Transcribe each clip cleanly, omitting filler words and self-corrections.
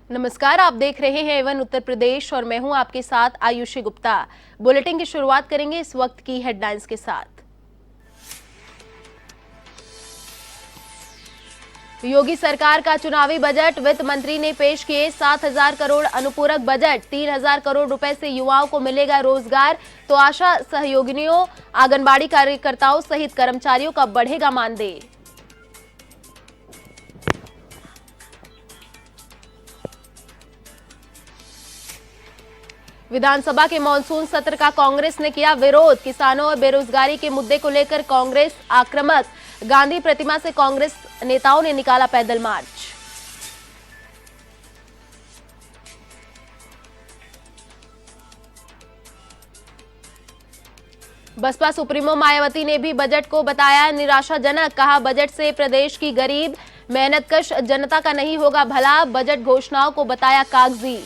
नमस्कार, आप देख रहे हैं एवन उत्तर प्रदेश और मैं हूं आपके साथ आयुषी गुप्ता। बुलेटिन की शुरुआत करेंगे इस वक्त की हेडलाइंस के साथ। योगी सरकार का चुनावी बजट, वित्त मंत्री ने पेश किए 7,000 करोड़ अनुपूरक बजट। 3,000 करोड़ रुपए से युवाओं को मिलेगा रोजगार, तो आशा सहयोगिनियों, आंगनबाड़ी कार्यकर्ताओं सहित कर्मचारियों का बढ़ेगा मानदेय। विधानसभा के मानसून सत्र का कांग्रेस ने किया विरोध। किसानों और बेरोजगारी के मुद्दे को लेकर कांग्रेस आक्रामक। गांधी प्रतिमा से कांग्रेस नेताओं ने निकाला पैदल मार्च। बसपा सुप्रीमो मायावती ने भी बजट को बताया निराशाजनक। कहा, बजट से प्रदेश की गरीब मेहनतकश जनता का नहीं होगा भला। बजट घोषणाओं को बताया कागजी।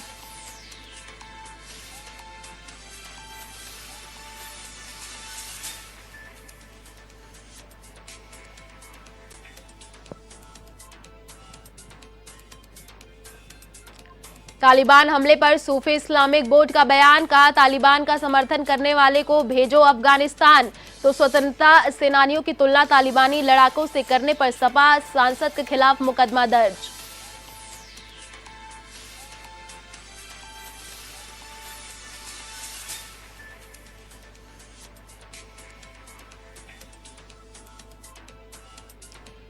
तालिबान हमले पर सूफी इस्लामिक बोर्ड का बयान। कहा, तालिबान का समर्थन करने वाले को भेजो अफगानिस्तान। तो स्वतंत्रता सेनानियों की तुलना तालिबानी लड़ाकों से करने पर सपा सांसद के खिलाफ मुकदमा दर्ज।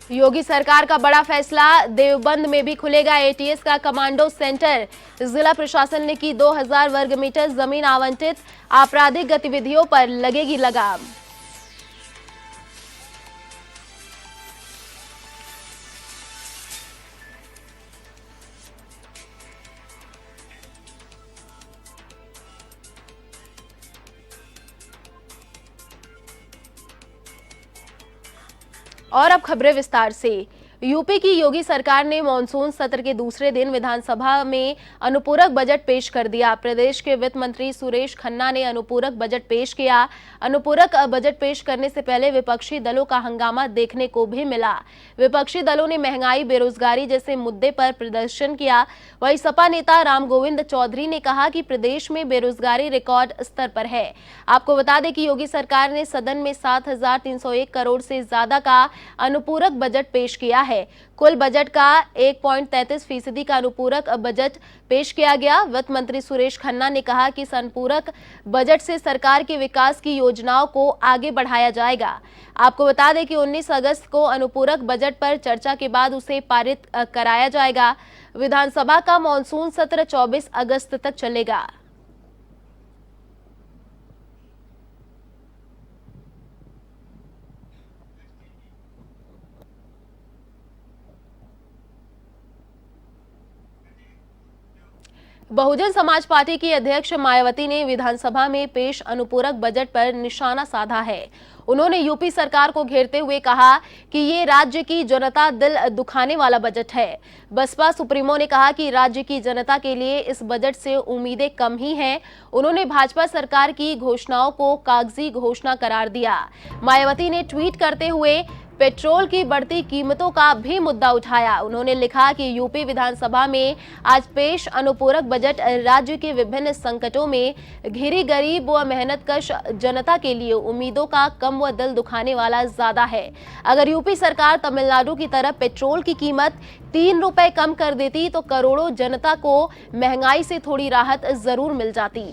योगी सरकार का बड़ा फैसला, देवबंद में भी खुलेगा एटीएस का कमांडो सेंटर। जिला प्रशासन ने की 2,000 वर्ग मीटर जमीन आवंटित। आपराधिक गतिविधियों पर लगेगी लगाम। और अब खबरें विस्तार से। यूपी की योगी सरकार ने मानसून सत्र के दूसरे दिन विधानसभा में अनुपूरक बजट पेश कर दिया। प्रदेश के वित्त मंत्री सुरेश खन्ना ने अनुपूरक बजट पेश किया। अनुपूरक बजट पेश करने से पहले विपक्षी दलों का हंगामा देखने को भी मिला। विपक्षी दलों ने महंगाई, बेरोजगारी जैसे मुद्दे पर प्रदर्शन किया। वहीं सपा नेता राम गोविंद चौधरी ने कहा कि प्रदेश में बेरोजगारी रिकॉर्ड स्तर पर है। आपको बता दें कि योगी सरकार ने सदन में 7,301 करोड़ से ज्यादा का अनुपूरक बजट पेश किया है। कुल बजट का 1.33% का अनुपूरक बजट पेश किया गया। वित्त मंत्री सुरेश खन्ना ने कहा कि इस अनुपूरक बजट से सरकार के विकास की योजनाओं को आगे बढ़ाया जाएगा। आपको बता दें कि 19 अगस्त को अनुपूरक बजट पर चर्चा के बाद उसे पारित कराया जाएगा। विधानसभा का मानसून सत्र 24 अगस्त तक चलेगा। बहुजन समाज पार्टी की अध्यक्ष मायावती ने विधानसभा में पेश अनुपूरक बजट पर निशाना साधा है। उन्होंने यूपी सरकार को घेरते हुए कहा कि ये राज्य की जनता दिल दुखाने वाला बजट है। बसपा सुप्रीमो ने कहा कि राज्य की जनता के लिए इस बजट से उम्मीदें कम ही हैं। उन्होंने भाजपा सरकार की घोषणाओं को कागजी घोषणा करार दिया। मायावती ने ट्वीट करते हुए पेट्रोल की बढ़ती कीमतों का भी मुद्दा उठाया। उन्होंने लिखा कि यूपी विधानसभा में आज पेश अनुपूरक बजट राज्य के विभिन्न संकटों में घिरी गरीब व मेहनतकश जनता के लिए उम्मीदों का कम व दिल दुखाने वाला ज्यादा है। अगर यूपी सरकार तमिलनाडु की तरह पेट्रोल की कीमत 3 रुपए कम कर देती तो करोड़ों जनता को महंगाई से थोड़ी राहत जरूर मिल जाती।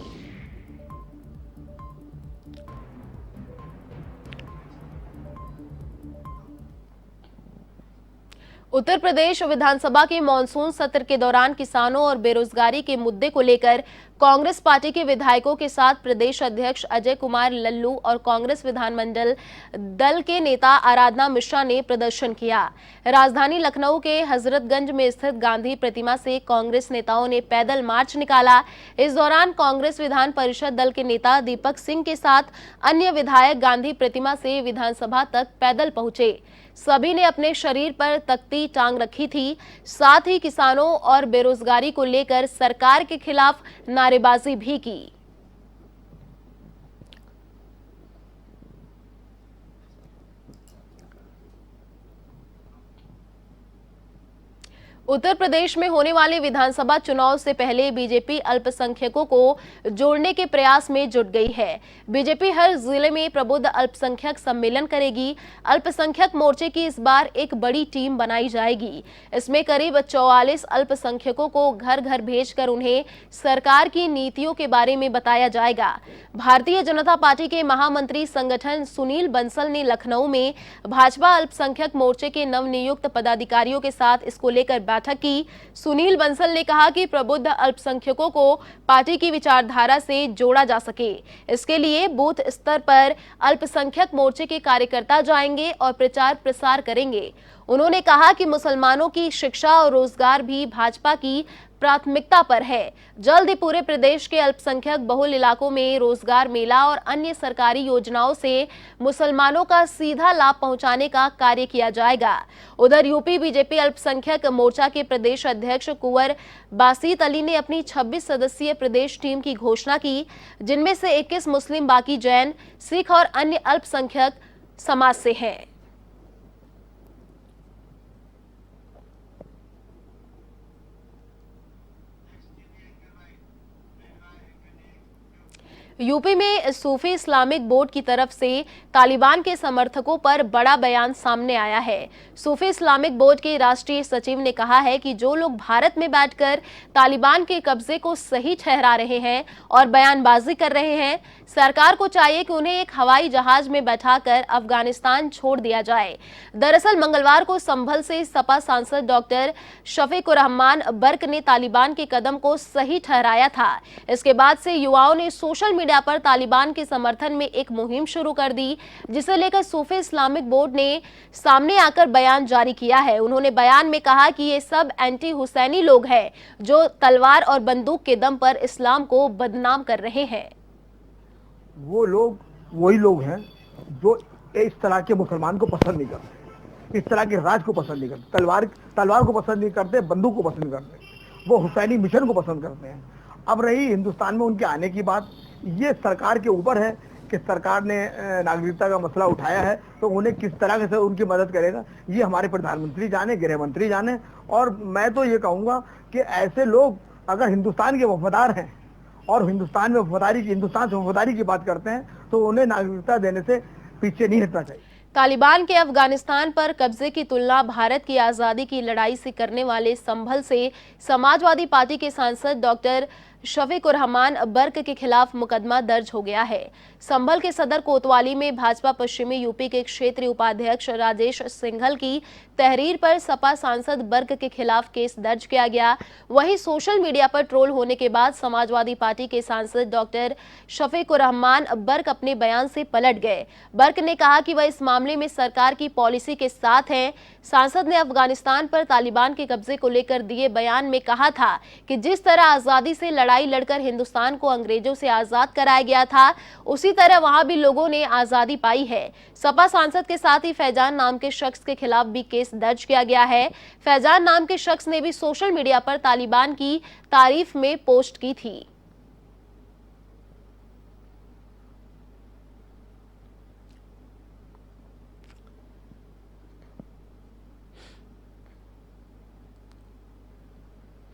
उत्तर प्रदेश विधानसभा के मानसून सत्र के दौरान किसानों और बेरोजगारी के मुद्दे को लेकर कांग्रेस पार्टी के विधायकों के साथ प्रदेश अध्यक्ष अजय कुमार लल्लू और कांग्रेस विधानमंडल दल के नेता आराधना मिश्रा ने प्रदर्शन किया। राजधानी लखनऊ के हजरतगंज में स्थित गांधी प्रतिमा से कांग्रेस नेताओं ने पैदल मार्च निकाला। इस दौरान कांग्रेस विधान परिषद दल के नेता दीपक सिंह के साथ अन्य विधायक गांधी प्रतिमा से विधानसभा तक पैदल पहुंचे। सभी ने अपने शरीर पर तख्ती टांग रखी थी। साथ ही किसानों और बेरोजगारी को लेकर सरकार के खिलाफ नारेबाजी भी की। उत्तर प्रदेश में होने वाले विधानसभा चुनाव से पहले बीजेपी अल्पसंख्यकों को जोड़ने के प्रयास में जुट गई है। बीजेपी हर जिले में प्रबुद्ध अल्पसंख्यक सम्मेलन करेगी। अल्पसंख्यक मोर्चे की इस बार एक बड़ी टीम बनाई जाएगी। इसमें करीब 44 अल्पसंख्यकों को घर घर भेजकर उन्हें सरकार की नीतियों के बारे में बताया जाएगा। भारतीय जनता पार्टी के महामंत्री संगठन सुनील बंसल ने लखनऊ में भाजपा अल्पसंख्यक मोर्चे के नवनियुक्त पदाधिकारियों के साथ इसको लेकर बैठक की। सुनील बंसल ने कहा कि प्रबुद्ध अल्पसंख्यकों को पार्टी की विचारधारा से जोड़ा जा सके, इसके लिए बूथ स्तर पर अल्पसंख्यक मोर्चे के कार्यकर्ता जाएंगे और प्रचार प्रसार करेंगे। उन्होंने कहा कि मुसलमानों की शिक्षा और रोजगार भी भाजपा की प्राथमिकता पर है। जल्द ही पूरे प्रदेश के अल्पसंख्यक बहुल इलाकों में रोजगार मेला और अन्य सरकारी योजनाओं से मुसलमानों का सीधा लाभ पहुंचाने का कार्य किया जाएगा। उधर यूपी बीजेपी अल्पसंख्यक मोर्चा के प्रदेश अध्यक्ष कुंवर बासित अली ने अपनी 26 सदस्यीय प्रदेश टीम की घोषणा की, जिनमें से 21 मुस्लिम, बाकी जैन, सिख और अन्य अल्पसंख्यक समाज से हैं। यूपी में सूफी इस्लामिक बोर्ड की तरफ से तालिबान के समर्थकों पर बड़ा बयान सामने आया है। सूफी इस्लामिक बोर्ड के राष्ट्रीय सचिव ने कहा है कि जो लोग भारत में बैठकर तालिबान के कब्जे को सही ठहरा रहे हैं और बयानबाजी कर रहे हैं, सरकार को चाहिए कि उन्हें एक हवाई जहाज में बैठाकर अफगानिस्तान छोड़ दिया जाए। दरअसल मंगलवार को संभल से सपा सांसद डॉक्टर शफीकुर रहमान बर्क ने तालिबान के कदम को सही ठहराया था। इसके बाद से युवाओं ने सोशल मीडिया पर तालिबान के समर्थन में एक मुहिम शुरू कर दी, जिसे लेकर सूफी इस्लामिक बोर्ड ने सामने आकर बयान जारी किया है। उन्होंने बयान में कहा कि ये सब एंटी हुसैनी लोग हैं जो तलवार और बंदूक के दम पर इस्लाम को बदनाम कर रहे हैं। वो लोग वही लोग हैं जो इस तरह के मुसलमान को पसंद नहीं करते, इस तरह के राज को पसंद नहीं करते, तलवार को पसंद नहीं करते, बंदूक को पसंद करते, वो हुसैनी मिशन को पसंद करते हैं। अब रही हिंदुस्तान में उनके आने की बात, ये सरकार के ऊपर है कि सरकार ने नागरिकता का मसला उठाया है तो उन्हें किस तरह से उनकी मदद करेगा, ये हमारे प्रधानमंत्री जाने, गृह मंत्री जाने। और मैं तो ये कहूँगा कि ऐसे लोग अगर हिंदुस्तान के वफादार हैं और हिंदुस्तान से वफादारी की बात करते हैं तो उन्हें नागरिकता देने से पीछे नहीं हटना चाहिए। तालिबान के अफगानिस्तान पर कब्जे की तुलना भारत की आजादी की लड़ाई से करने वाले संभल से समाजवादी पार्टी के सांसद डॉक्टर शफीकुर रहमान बर्क के खिलाफ मुकदमा दर्ज हो गया है। संभल के सदर कोतवाली में भाजपा पश्चिमी यूपी के क्षेत्रीय उपाध्यक्ष राजेश सिंघल की तहरीर पर सपा सांसद बर्क के खिलाफ केस दर्ज किया गया। वहीं सोशल मीडिया पर ट्रोल होने के बाद समाजवादी पार्टी के सांसद डॉक्टर शफीकुर रहमान बर्क अपने बयान से पलट गए। बर्क ने कहा कि वह इस मामले में सरकार की पॉलिसी के साथ हैं। सांसद ने अफगानिस्तान पर तालिबान के कब्जे को लेकर दिए बयान में कहा था कि जिस तरह आजादी से लड़ाई लड़कर हिंदुस्तान को अंग्रेजों से आजाद कराया गया था, उसी तरह वहां भी लोगों ने आजादी पाई है। सपा सांसद के साथ ही फैजान नाम के शख्स के खिलाफ भी केस दर्ज किया गया है। फैजान नाम के शख्स ने भी सोशल मीडिया पर तालिबान की तारीफ में पोस्ट की थी।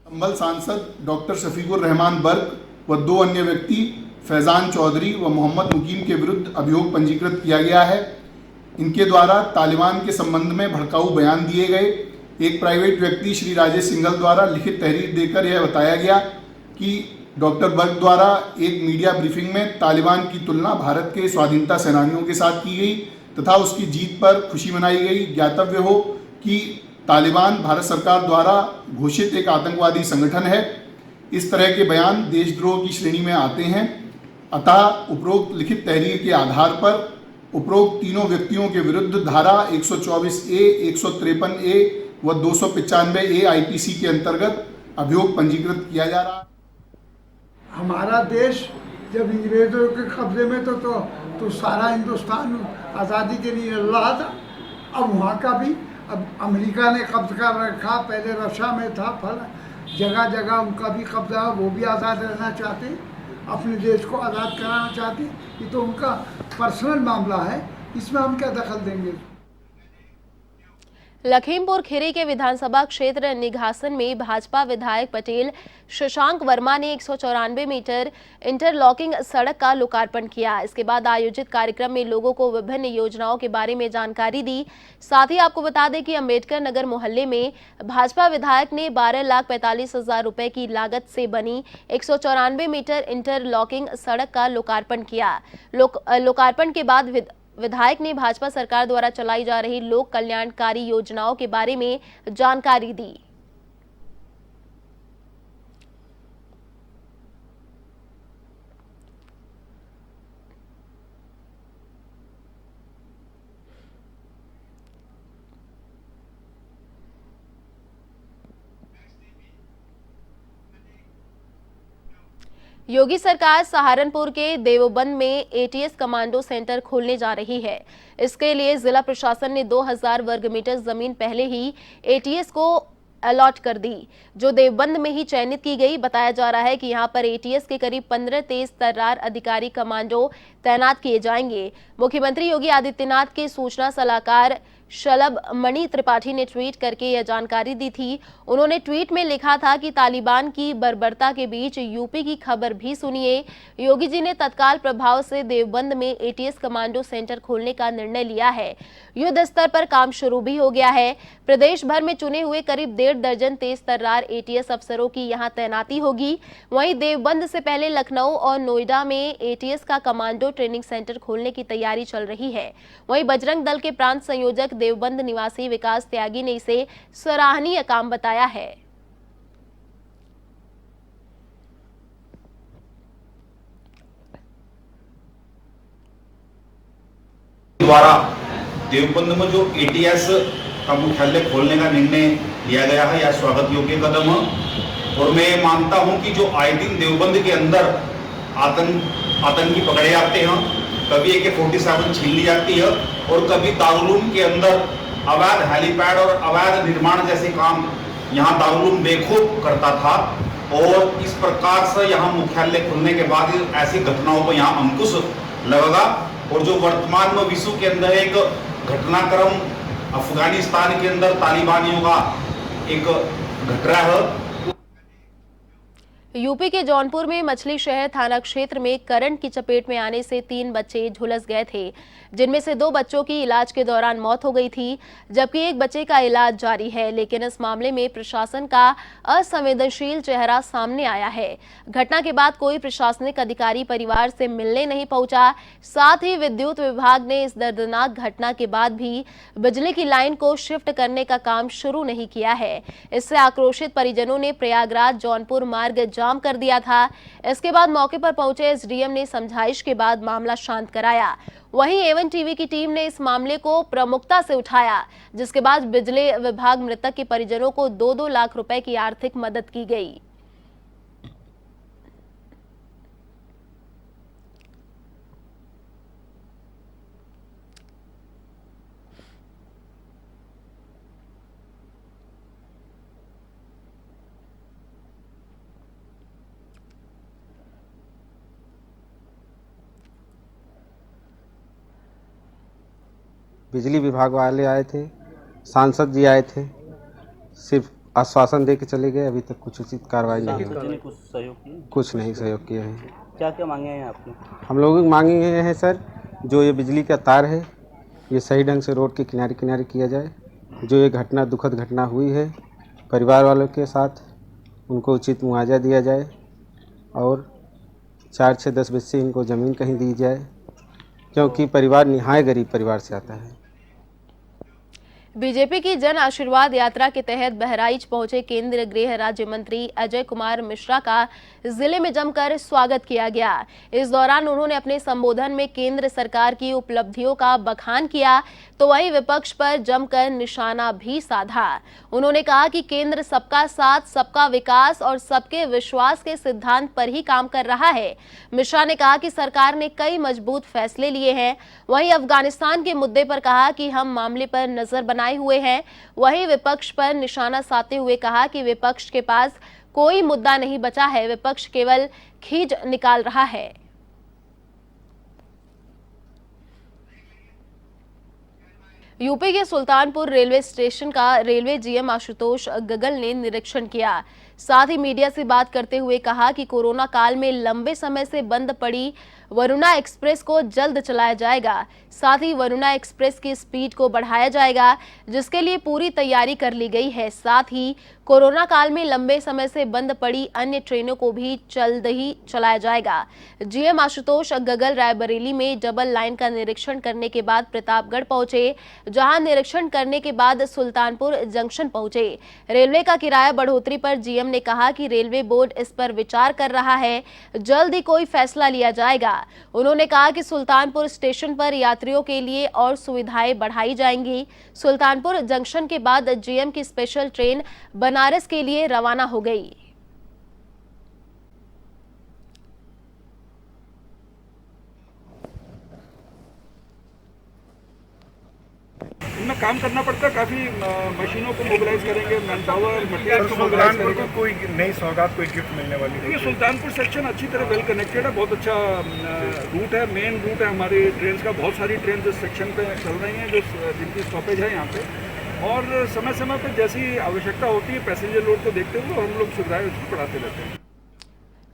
संभल सांसद डॉक्टर शफीकुर रहमान बर्क व 2 अन्य व्यक्ति फैजान चौधरी व मोहम्मद मुकीम के विरुद्ध अभियोग पंजीकृत किया गया है। इनके द्वारा तालिबान के संबंध में भड़काऊ बयान दिए गए। एक प्राइवेट व्यक्ति श्री राजेश सिंघल द्वारा लिखित तहरीर देकर यह बताया गया कि डॉक्टर बर्क द्वारा एक मीडिया ब्रीफिंग में तालिबान की तुलना भारत के स्वाधीनता सेनानियों के साथ की गई तथा उसकी जीत पर खुशी मनाई गई। ज्ञातव्य हो कि तालिबान भारत सरकार द्वारा घोषित एक आतंकवादी संगठन है। इस तरह के बयान देशद्रोह की श्रेणी में आते हैं। अतः उपरोक्त लिखित तहरीर के आधार पर उपरोक्त तीनों व्यक्तियों के विरुद्ध धारा 124A, 153A व 295A IPC के अंतर्गत अभियोग पंजीकृत किया जा रहा है। हमारा देश जब अंग्रेजों के कब्जे में तो सारा हिंदुस्तान आज़ादी के लिए लड़ रहा था। अब वहाँ का भी अब अमेरिका ने कब्जा कर रखा, पहले रशिया में था, जगह जगह उनका भी कब्जा, वो भी आज़ाद रहना चाहते, अपने देश को आज़ाद कराना चाहते। ये तो उनका पर्सनल मामला है, इसमें हम क्या दखल देंगे। लखीमपुर खीरी के विधानसभा क्षेत्र निघासन में भाजपा विधायक पटेल शशांक वर्मा ने 194 मीटर इंटरलॉकिंग सड़क का लोकार्पण किया। इसके बाद आयोजित कार्यक्रम में लोगों को विभिन्न योजनाओं के बारे में जानकारी दी। साथ ही आपको बता दें कि अंबेडकर नगर मोहल्ले में भाजपा विधायक ने 12,45,000 रुपए की लागत से बनी 194 मीटर इंटरलॉकिंग सड़क का लोकार्पण किया। लोकार्पण के बाद विधायक ने भाजपा सरकार द्वारा चलाई जा रही लोक कल्याणकारी योजनाओं के बारे में जानकारी दी। योगी सरकार सहारनपुर के देवबंद में एटीएस कमांडो सेंटर खोलने जा रही है। इसके लिए जिला प्रशासन ने 2000 वर्ग मीटर जमीन पहले ही एटीएस को अलॉट कर दी, जो देवबंद में ही चयनित की गई। बताया जा रहा है कि यहां पर एटीएस के करीब 15 तेज तर्रार अधिकारी कमांडो तैनात किए जाएंगे। मुख्यमंत्री योगी आदित्यनाथ के सूचना सलाहकार शलभ मणि त्रिपाठी ने ट्वीट करके यह जानकारी दी थी। उन्होंने ट्वीट में लिखा था कि तालिबान की बर्बरता के बीच यूपी की खबर भी सुनिए। योगी जी ने तत्काल प्रभाव से देवबंद में एटीएस कमांडो सेंटर खोलने का निर्णय लिया है। युद्ध स्तर पर काम शुरू भी हो गया है। प्रदेश भर में चुने हुए करीब 1.5 दर्जन तेज तर्रार एटीएस अफसरों की यहां तैनाती होगी। वहीं देवबंद से पहले लखनऊ और नोएडा में एटीएस का कमांडो ट्रेनिंग सेंटर खोलने की तैयारी चल रही है। वहीं बजरंग दल के प्रांत संयोजक देवबंद निवासी विकास त्यागी ने इसे सराहनीय काम बताया है। द्वारा देवबंद में जो एटीएस का मुख्यालय खोलने का निर्णय लिया गया है, यह स्वागत योग्य कदम है। और मैं मानता हूं कि जो आए दिन देवबंद के अंदर आतंकी पकड़े जाते हैं, कभी AK-47 छीन ली जाती है और कभी दारुलूम के अंदर अवैध हेलीपैड और अवैध निर्माण जैसे काम यहाँ दारुलूम बेखूब करता था। और इस प्रकार से यहाँ मुख्यालय खुलने के बाद ऐसी घटनाओं को यहाँ अंकुश लगेगा। और जो वर्तमान में विश्व के अंदर एक घटनाक्रम अफगानिस्तान के अंदर तालिबानियों का एक घट रहा है। यूपी के जौनपुर में मछली शहर थाना क्षेत्र में करंट की चपेट में आने से 3 बच्चे झुलस गए थे, जिनमें से 2 बच्चों की इलाज के दौरान मौत हो गई थी, जबकि एक बच्चे का इलाज जारी है। लेकिन इस मामले में प्रशासन का असंवेदनशील चेहरा सामने आया है। घटना के बाद कोई प्रशासनिक अधिकारी परिवार से मिलने नहीं पहुंचा। साथ ही विद्युत विभाग ने इस दर्दनाक घटना के बाद भी बिजली की लाइन को शिफ्ट करने का काम शुरू नहीं किया है। इससे आक्रोशित परिजनों ने प्रयागराज जौनपुर मार्ग जाम कर दिया था। इसके बाद मौके पर पहुंचे एसडीएम ने समझाइश के बाद मामला शांत कराया। वहीं A1 टीवी की टीम ने इस मामले को प्रमुखता से उठाया, जिसके बाद बिजली विभाग मृतक के परिजनों को 2-2 लाख रुपए की आर्थिक मदद की गई। बिजली विभाग वाले आए थे, सांसद जी आए थे, सिर्फ आश्वासन दे के चले गए। अभी तक कुछ उचित कार्रवाई नहीं हुई। कुछ सहयोग किए? कुछ नहीं सहयोग किए हैं। क्या क्या मांगे हैं आपने? हम लोग मांगे हैं सर, जो ये बिजली का तार है ये सही ढंग से रोड के किनारे किनारे किया जाए। जो ये घटना दुखद घटना हुई है परिवार वालों के साथ, उनको उचित मुआवजा दिया जाए और 4-6-10 बच्चे इनको ज़मीन कहीं दी जाए, क्योंकि परिवार निहाय गरीब परिवार से आता है। बीजेपी की जन आशीर्वाद यात्रा के तहत बहराइच पहुंचे केंद्रीय गृह राज्य मंत्री अजय कुमार मिश्रा का जिले में जमकर स्वागत किया गया। इस दौरान उन्होंने अपने संबोधन में केंद्र सरकार की उपलब्धियों का बखान किया, तो वहीं विपक्ष पर जमकर निशाना भी साधा। उन्होंने कहा कि केंद्र सबका साथ, सबका विकास और सबके विश्वास के सिद्धांत पर ही काम कर रहा है। मिश्रा ने कहा कि सरकार ने कई मजबूत फैसले लिए हैं। वहीं अफगानिस्तान के मुद्दे पर कहा कि हम मामले पर नजर बनाए हुए हैं। वहीं विपक्ष पर निशाना साधते हुए कहा कि विपक्ष के पास कोई मुद्दा नहीं बचा है, विपक्ष केवल खींच निकाल रहा है। यूपी के सुल्तानपुर रेलवे स्टेशन का रेलवे जीएम आशुतोष गगल ने निरीक्षण किया। साथ ही मीडिया से बात करते हुए कहा कि कोरोना काल में लंबे समय से बंद पड़ी वरुणा एक्सप्रेस को जल्द चलाया जाएगा। साथ ही वरुणा एक्सप्रेस की स्पीड को बढ़ाया जाएगा, जिसके लिए पूरी तैयारी कर ली गई है। साथ ही कोरोना काल में लंबे समय से बंद पड़ी अन्य ट्रेनों को भी जल्द ही चलाया जाएगा। जीएम आशुतोष गगल रायबरेली में डबल लाइन का निरीक्षण करने के बाद प्रतापगढ़ पहुंचे, जहां निरीक्षण करने के बाद सुल्तानपुर जंक्शन पहुंचे। रेलवे का किराया बढ़ोतरी पर जीएम ने कहा कि रेलवे बोर्ड इस पर विचार कर रहा है, जल्द ही कोई फैसला लिया जाएगा। उन्होंने कहा कि सुल्तानपुर स्टेशन पर यात्रियों के लिए और सुविधाएं बढ़ाई जाएंगी। सुल्तानपुर जंक्शन के बाद जीएम की स्पेशल ट्रेन बनारस के लिए रवाना हो गई। इनमें काम करना पड़ता है, काफ़ी मशीनों को मोबिलाइज करेंगे, मैन पावर मटेरियल को मोबिलाइज करेंगे। कोई नई सौगात, कोई गिफ्ट मिलने वाली है? ये सुल्तानपुर सेक्शन अच्छी तरह वेल कनेक्टेड है, बहुत अच्छा रूट है, मेन रूट है हमारी ट्रेन का। बहुत सारी ट्रेन इस सेक्शन पे चल रही हैं जिनकी स्टॉपेज है यहाँ पे, और समय समय पर जैसी आवश्यकता होती है पैसेंजर लोड को देखते हुए हम लोग सुविधाएं उसको बढ़ाते रहते हैं।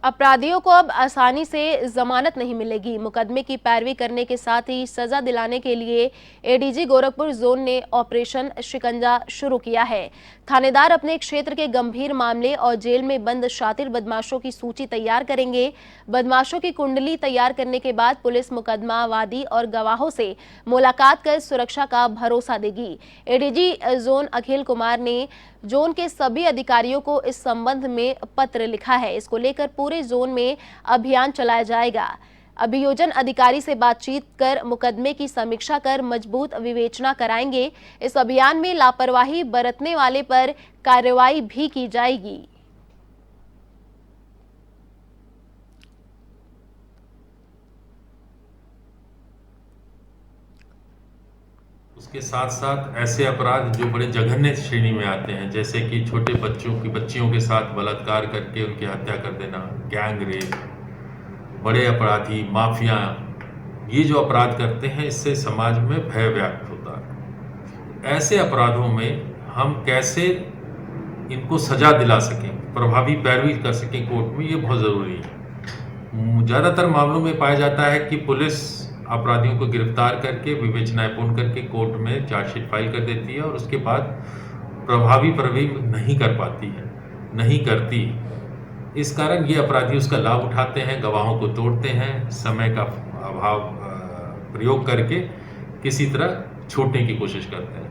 अपराधियों को अब आसानी से जमानत नहीं मिलेगी। मुकदमे की पैरवी करने के साथ ही सजा दिलाने के लिए एडीजी गोरखपुर जोन ने ऑपरेशन शिकंजा शुरू किया है। थानेदार अपने क्षेत्र के गंभीर मामले और जेल में बंद शातिर बदमाशों की सूची तैयार करेंगे। बदमाशों की कुंडली तैयार करने के बाद पुलिस मुकदमा वादी और गवाहों से मुलाकात कर सुरक्षा का भरोसा देगी। एडीजी जोन अखिल कुमार ने जोन के सभी अधिकारियों को इस संबंध में पत्र लिखा है। इसको लेकर पूरे जोन में अभियान चलाया जाएगा। अभियोजन अधिकारी से बातचीत कर मुकदमे की समीक्षा कर मजबूत विवेचना कराएंगे। इस अभियान में लापरवाही बरतने वाले पर कार्रवाई भी की जाएगी। उसके साथ साथ ऐसे अपराध जो बड़े जघन्य श्रेणी में आते हैं, जैसे कि छोटे बच्चियों के साथ बलात्कार करके उनकी हत्या कर देना, गैंग रेप, बड़े अपराधी माफिया, ये जो अपराध करते हैं इससे समाज में भय व्याप्त होता है। ऐसे अपराधों में हम कैसे इनको सजा दिला सकें, प्रभावी पैरवी कर सकें कोर्ट में, ये बहुत ज़रूरी है। ज़्यादातर मामलों में पाया जाता है कि पुलिस अपराधियों को गिरफ्तार करके विवेचनाएं पूर्ण करके कोर्ट में चार्जशीट फाइल कर देती है और उसके बाद प्रभावी पैरवी नहीं कर पाती है, नहीं करती। इस कारण ये अपराधी उसका लाभ उठाते हैं, गवाहों को तोड़ते हैं, समय का अभाव प्रयोग करके किसी तरह छूटने की कोशिश करते हैं।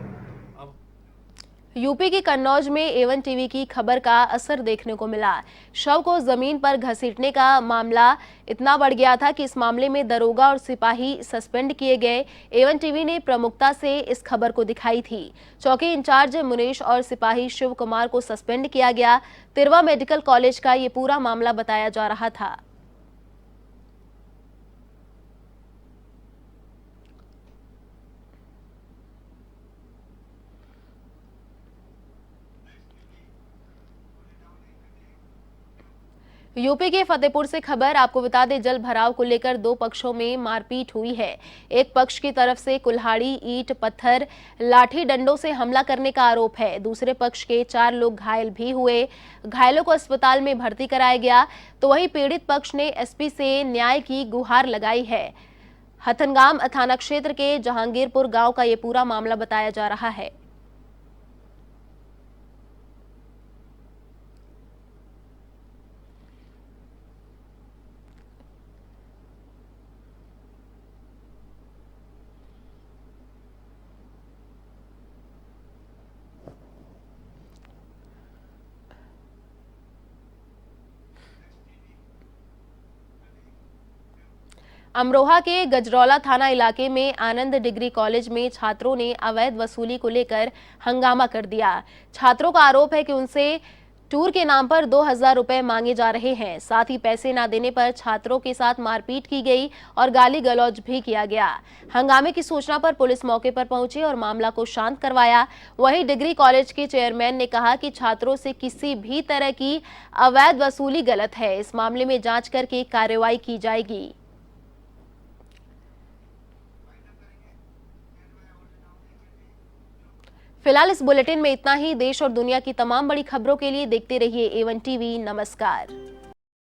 यूपी के कन्नौज में A1 टीवी की खबर का असर देखने को मिला। शव को जमीन पर घसीटने का मामला इतना बढ़ गया था कि इस मामले में दरोगा और सिपाही सस्पेंड किए गए। A1 टीवी ने प्रमुखता से इस खबर को दिखाई थी। चौकी इंचार्ज मुनीश और सिपाही शिव कुमार को सस्पेंड किया गया। तिरवा मेडिकल कॉलेज का ये पूरा मामला बताया जा रहा था। यूपी के फतेहपुर से खबर आपको बता दें, जल भराव को लेकर दो पक्षों में मारपीट हुई है। एक पक्ष की तरफ से कुल्हाड़ी, ईंट, पत्थर, लाठी डंडों से हमला करने का आरोप है। दूसरे पक्ष के 4 लोग घायल भी हुए। घायलों को अस्पताल में भर्ती कराया गया। तो वहीं पीड़ित पक्ष ने एसपी से न्याय की गुहार लगाई है। हथनगाम थाना क्षेत्र के जहांगीरपुर गांव का ये पूरा मामला बताया जा रहा है। अमरोहा के गजरौला थाना इलाके में आनंद डिग्री कॉलेज में छात्रों ने अवैध वसूली को लेकर हंगामा कर दिया। छात्रों का आरोप है कि उनसे टूर के नाम पर 2000 रुपए मांगे जा रहे हैं। साथ ही पैसे न देने पर छात्रों के साथ मारपीट की गई और गाली गलौज भी किया गया। हंगामे की सूचना पर पुलिस मौके पर पहुंची और मामला को शांत करवाया। वहीं डिग्री कॉलेज के चेयरमैन ने कहा कि छात्रों से किसी भी तरह की अवैध वसूली गलत है। इस मामले में जांच करके कार्रवाई की जाएगी। फिलहाल इस बुलेटिन में इतना ही। देश और दुनिया की तमाम बड़ी खबरों के लिए देखते रहिए A1 टीवी। नमस्कार।